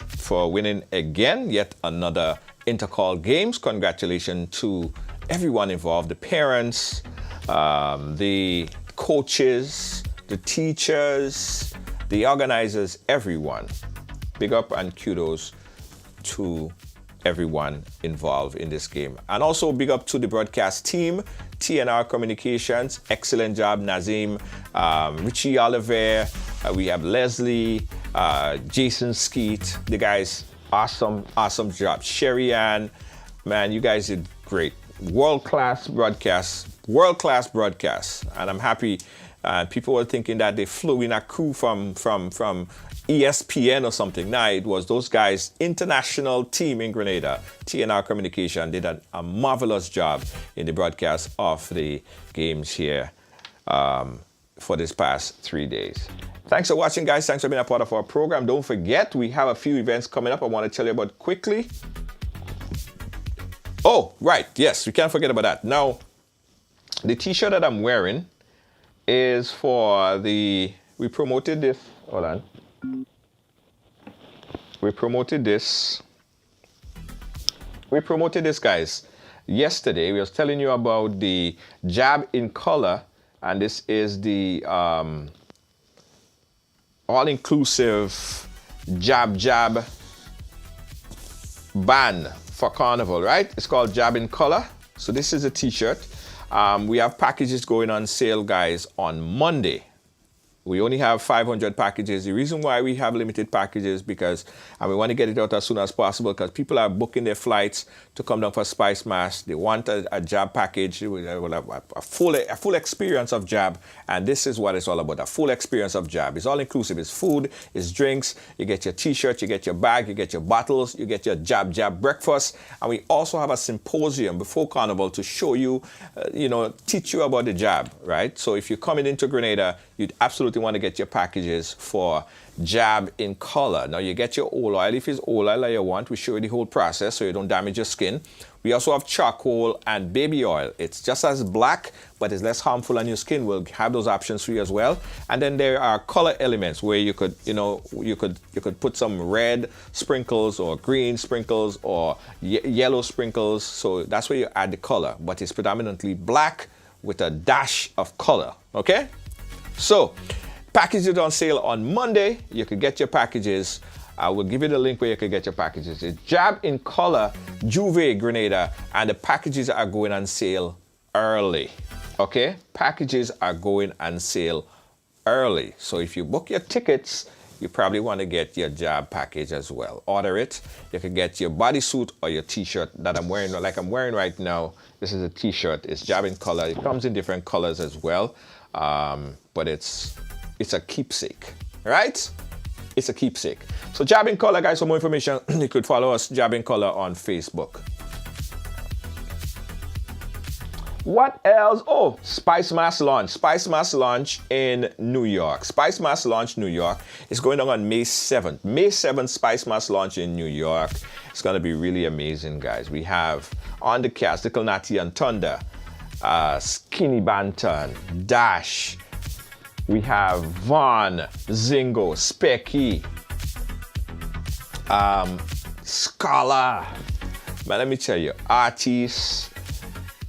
for winning again, yet another Intercall Games. Congratulations to everyone involved, the parents, the coaches, the teachers, the organizers, everyone. Big up and kudos to everyone involved in this game. And also big up to the broadcast team, TNR Communications, excellent job, Nazim, Richie Oliver, we have Leslie, Jason Skeet, the guys, awesome job. Sherry Ann, man, you guys did great. World-class broadcast, and I'm happy. People were thinking that they flew in a crew from ESPN or something. Nah, it was those guys, international team in Grenada, TNR Communication, did a marvelous job in the broadcast of the games here for this past 3 days. Thanks for watching, guys. Thanks for being a part of our program. Don't forget, we have a few events coming up I want to tell you about quickly. Oh, right. Yes, we can't forget about that. Now, the t-shirt that I'm wearing is for we promoted this, hold on. We promoted this, guys, yesterday. We was telling you about the Jab in Color, and this is the all-inclusive jab band for Carnival, right? It's called Jab in Color. So this is a t-shirt. We have packages going on sale, guys, on Monday. We only have 500 packages. The reason why we have limited packages because we want to get it out as soon as possible because people are booking their flights to come down for Spice Mass. They want a jab package, a full experience of jab, and this is what it's all about, a full experience of jab. It's all inclusive. It's food, it's drinks, you get your t-shirt, you get your bag, you get your bottles, you get your jab breakfast, and we also have a symposium before Carnival to show you, teach you about the jab, right? So if you're coming into Grenada, you'd absolutely want to get your packages for Jab in Color. Now you get your oil oil. If it's oil oil that you want, we show you the whole process so you don't damage your skin. We also have charcoal and baby oil. It's just as black, but it's less harmful on your skin. We'll have those options for you as well. And then there are color elements where you could, you could put some red sprinkles or green sprinkles or yellow sprinkles. So that's where you add the color, but it's predominantly black with a dash of color. Okay? So packages on sale on Monday. You could get your packages. I will give you the link where you can get your packages. It's Jab in Color, Juve, Grenada, and the packages are going on sale early. Okay? Packages are going on sale early. So if you book your tickets, you probably want to get your Jab package as well. Order it. You can get your bodysuit or your t-shirt that I'm wearing, like I'm wearing right now. This is a t-shirt. It's Jab in Color. It comes in different colors as well. But it's a keepsake, right? It's a keepsake. So Jab in Color, guys, for more information, you could follow us, Jab in Color, on Facebook. What else? Oh, Spice Mass launch. Spice Mass launch in New York. Spice Mass launch New York is going on May 7th. May 7th, Spice Mass launch in New York. It's going to be really amazing, guys. We have on the cast, Little Natty and Thunder, Skinny Banton, Dash. We have Vaughn, Zingo, Specky, Scholar. Man, let me tell you, artists,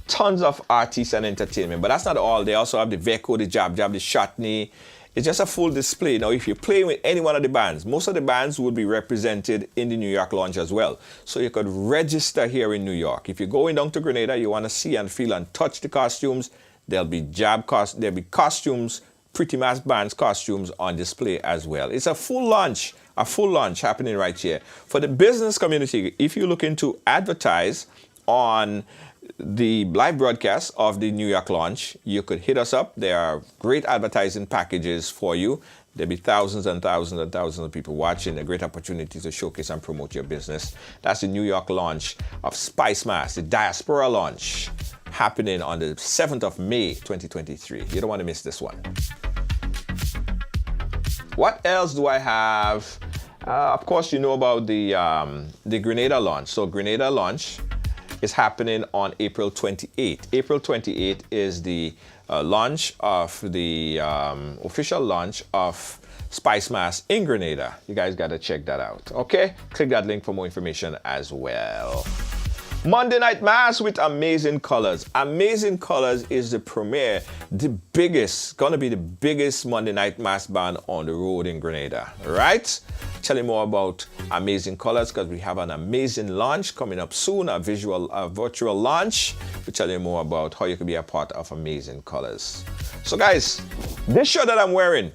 tons of artists and entertainment. But that's not all. They also have the Veko, the Jab, the Shotney. It's just a full display. Now, if you play with any one of the bands, most of the bands would be represented in the New York launch as well. So you could register here in New York. If you're going down to Grenada, you want to see and feel and touch the costumes, there'll be costumes, Pretty Mass Band's costumes on display as well. It's a full launch happening right here. For the business community, if you're looking to advertise on the live broadcast of the New York launch, you could hit us up. There are great advertising packages for you. There'll be thousands and thousands and thousands of people watching. A great opportunity to showcase and promote your business. That's the New York launch of Spice Mass, the Diaspora launch, happening on the 7th of May, 2023. You don't want to miss this one. What else do I have? Of course, you know about the Grenada launch. So Grenada launch is happening on April 28th. April 28th is the launch of the official launch of Spice Mass in Grenada. You guys got to check that out. Okay? Click that link for more information as well. Monday Night Mass with Amazing Colors. Amazing Colors is the premiere, gonna be the biggest Monday Night Mass band on the road in Grenada, right? Tell you more about Amazing Colors because we have an amazing launch coming up soon, a virtual launch. We'll tell you more about how you can be a part of Amazing Colors. So guys, this shirt that I'm wearing,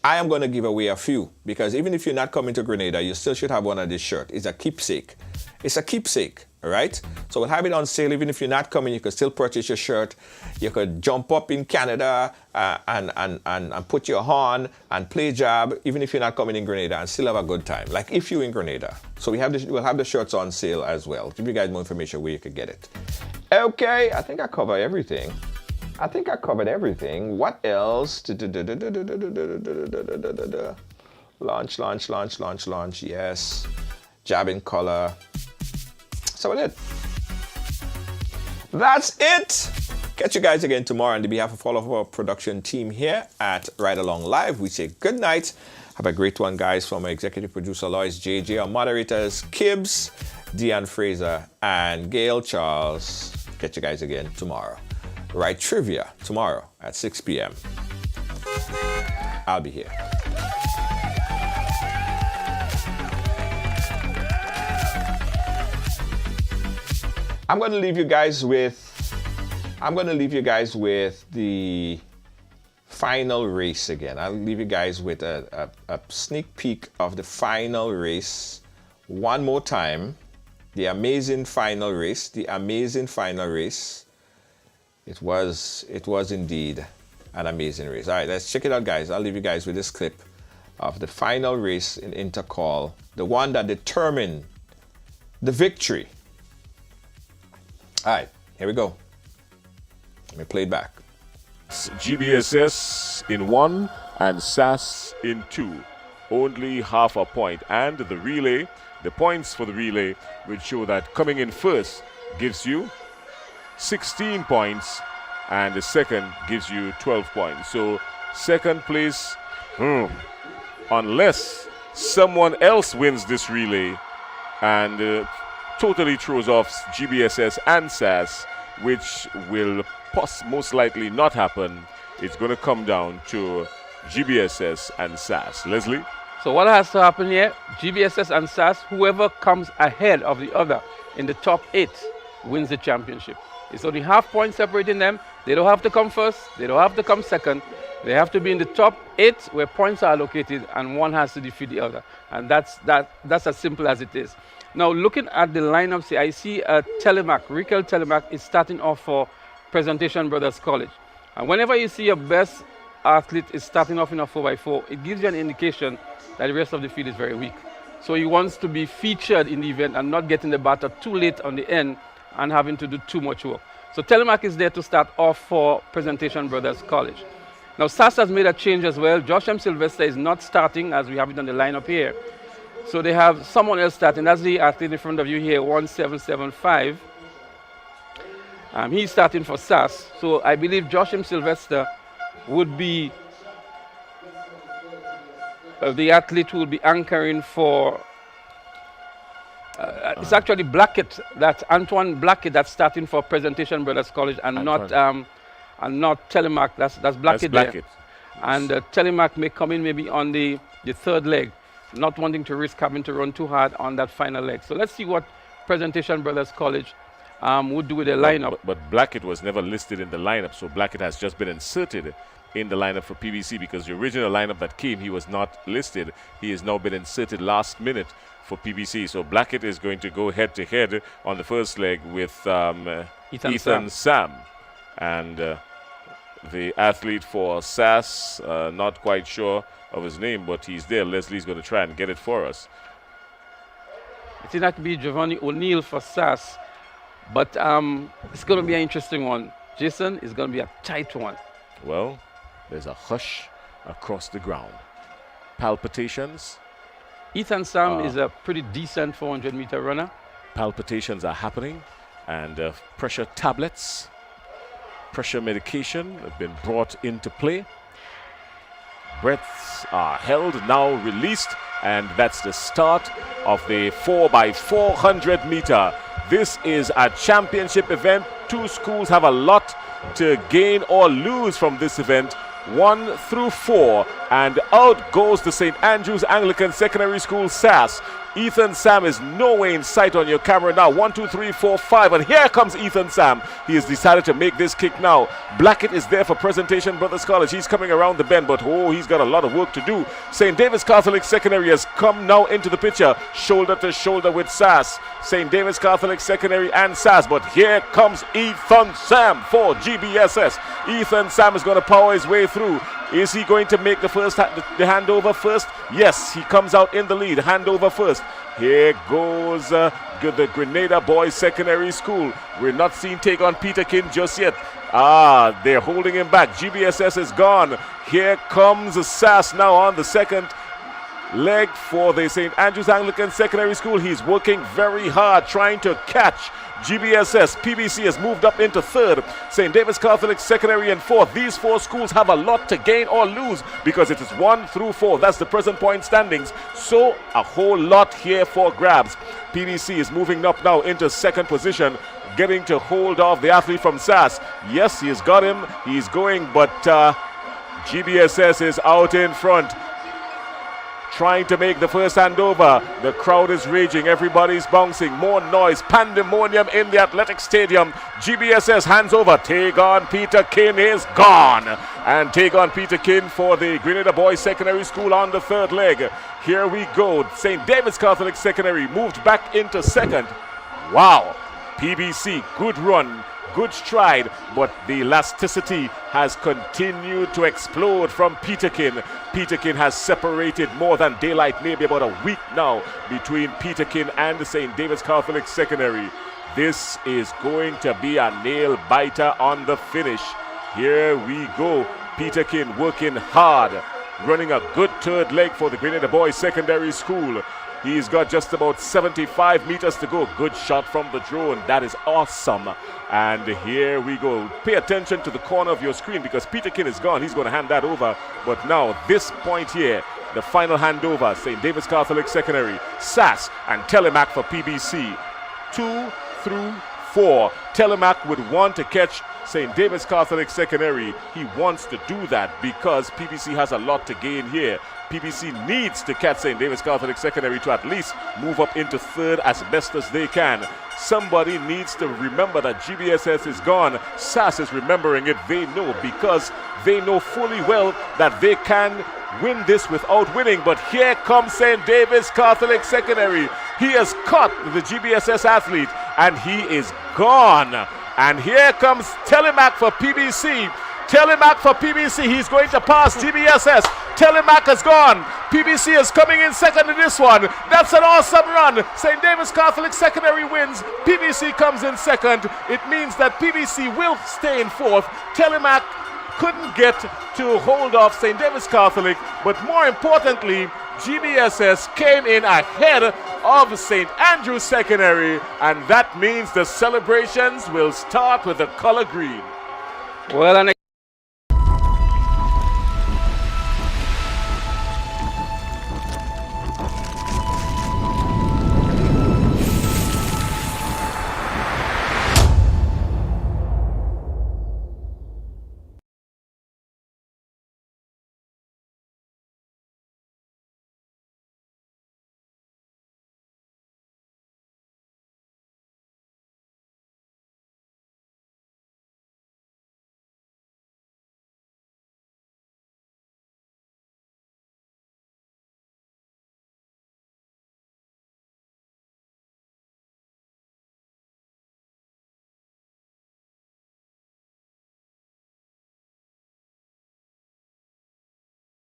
I am gonna give away a few because even if you're not coming to Grenada, you still should have one of this shirt. It's a keepsake. It's a keepsake, all right? So we'll have it on sale. Even if you're not coming, you can still purchase your shirt. You could jump up in Canada and put your horn and play Jab, even if you're not coming in Grenada, and still have a good time, like if you're in Grenada. So we'll have the shirts on sale as well. Give you guys more information where you could get it. Okay, I think I covered everything. What else? Launch. Yes. Jab in Color. That's it. Catch you guys again tomorrow. On behalf of all of our production team here at Ride Along Live, we say good night. Have a great one, guys, from our executive producer, Lois JJ, our moderators, Kibbs, Deanne Fraser, and Gail Charles. Catch you guys again tomorrow. Ride Trivia tomorrow at 6 p.m. I'll be here. I'm going to leave you guys with the final race again. I'll leave you guys with a sneak peek of the final race one more time. The amazing final race. It was indeed an amazing race. All right, let's check it out, guys. I'll leave you guys with this clip of the final race in Intercol, the one that determined the victory. All right, here we go. Let me play it back. It's GBSS in 1 and SAS in 2. Only half a point. And the relay, the points for the relay will show that coming in first gives you 16 points and the second gives you 12 points. So second place, unless someone else wins this relay and totally throws off GBSS and SAS, which will most likely not happen, it's going to come down to GBSS and SAS. Leslie? So what has to happen here? GBSS and SAS, whoever comes ahead of the other in the top 8 wins the championship. It's only half point separating them. They don't have to come first. They don't have to come second. They have to be in the top 8 where points are allocated, and one has to defeat the other. And that's as simple as it is. Now, looking at the lineups here, I see Telemac, Rikel Telemac is starting off for Presentation Brothers College. And whenever you see your best athlete is starting off in a 4x4, it gives you an indication that the rest of the field is very weak. So he wants to be featured in the event and not getting the batter too late on the end and having to do too much work. So Telemac is there to start off for Presentation Brothers College. Now SAS has made a change as well. Josh M. Sylvester is not starting as we have it on the lineup here. So they have someone else starting. That's the athlete in front of you here, 1775. He's starting for SAS. So I believe Josh M. Sylvester would be the athlete who will be anchoring for. It's actually Blackett, that's Antoine Blackett that's starting for Presentation Brothers College, and Antoine. not Telemac. That's Blackett there. And Telemac may come in maybe on the third leg, not wanting to risk having to run too hard on that final leg. So let's see what Presentation Brothers College would do with their lineup. But Blackett was never listed in the lineup, so Blackett has just been inserted in the lineup for PBC, because the original lineup that came, he was not listed. He has now been inserted last minute for PBC. So Blackett is going to go head-to-head on the first leg with Ethan Sam. And the athlete for SAS, not quite sure of his name, but he's there. Leslie's going to try and get it for us. It seems like to be Giovanni O'Neill for SAS, but it's going to be an interesting one. Jason, it's going to be a tight one. Well, there's a hush across the ground. Palpitations. Ethan Sam is a pretty decent 400-meter runner. Palpitations are happening, and pressure tablets, pressure medication have been brought into play. Breaths are held, now released, and that's the start of the 4x400 meter. This is a championship event. 2 schools have a lot to gain or lose from this event. 1 through 4, and out goes the St. Andrews Anglican Secondary School SAS. Ethan Sam is nowhere in sight on your camera now. 1, 2, 3, 4, 5, and here comes Ethan Sam. He has decided to make this kick now. Blackett is there for Presentation Brothers College. He's coming around the bend, but he's got a lot of work to do. St. David's Catholic Secondary has come now into the picture, shoulder to shoulder with SAS. St. David's Catholic Secondary and SAS, but here comes Ethan Sam for GBSS. Ethan Sam is going to power his way through. Is he going to make the handover first? Yes, he comes out in the lead. Handover first. Here goes the Grenada Boys Secondary School. We're not seeing take on Peterkin just yet. They're holding him back. GBSS is gone. Here comes SAS now on the second leg for the St. Andrews Anglican Secondary School. He's working very hard trying to catch GBSS. PBC has moved up into third. St. David's Catholic Secondary in fourth. These 4 schools have a lot to gain or lose because it is 1 through 4. That's the present point standings. So a whole lot here for grabs. PBC is moving up now into second position, getting to hold off the athlete from SAS. Yes, he's got him. He's going, but GBSS is out in front, trying to make the first handover. The crowd is raging. Everybody's bouncing. More noise. Pandemonium in the athletic stadium. GBSS hands over. Tagon Peterkin is gone. And Tagon Peterkin for the Grenada Boys Secondary School on the third leg. Here we go. St. David's Catholic Secondary moved back into second. Wow. PBC, good run. Good stride, but the elasticity has continued to explode from Peterkin. Peterkin has separated more than daylight, maybe about a week now, between Peterkin and the St. David's Catholic Secondary. This is going to be a nail-biter on the finish. here we go. Peterkin working hard, running a good third leg for the Grenada Boys Secondary School. He's got just about 75 meters to go. Good shot from the drone. That is awesome. And here we go. Pay attention to the corner of your screen because Peterkin is gone. He's going to hand that over. But now this point here, the final handover, St. David's Catholic Secondary, SAS and Telemac for PBC. 2 through 4. Telemac would want to catch St. David's Catholic Secondary. He wants to do that because PBC has a lot to gain here. PBC needs to catch St. David's Catholic Secondary to at least move up into third as best as they can. Somebody needs to remember that GBSS is gone. SAS is remembering it. They know because they know fully well that they can win this without winning. But here comes St. David's Catholic Secondary. He has caught the GBSS athlete and he is gone. And here comes Telemac for PBC. Telemac for PBC. He's going to pass GBSS. Telemac has gone. PBC is coming in second in this one. That's an awesome run. St. David's Catholic Secondary wins. PBC comes in second. It means that PBC will stay in fourth. Telemac couldn't get to hold off St. David's Catholic, but more importantly, GBSS came in ahead of St. Andrew's Secondary, and that means the celebrations will start with the color green. Well, an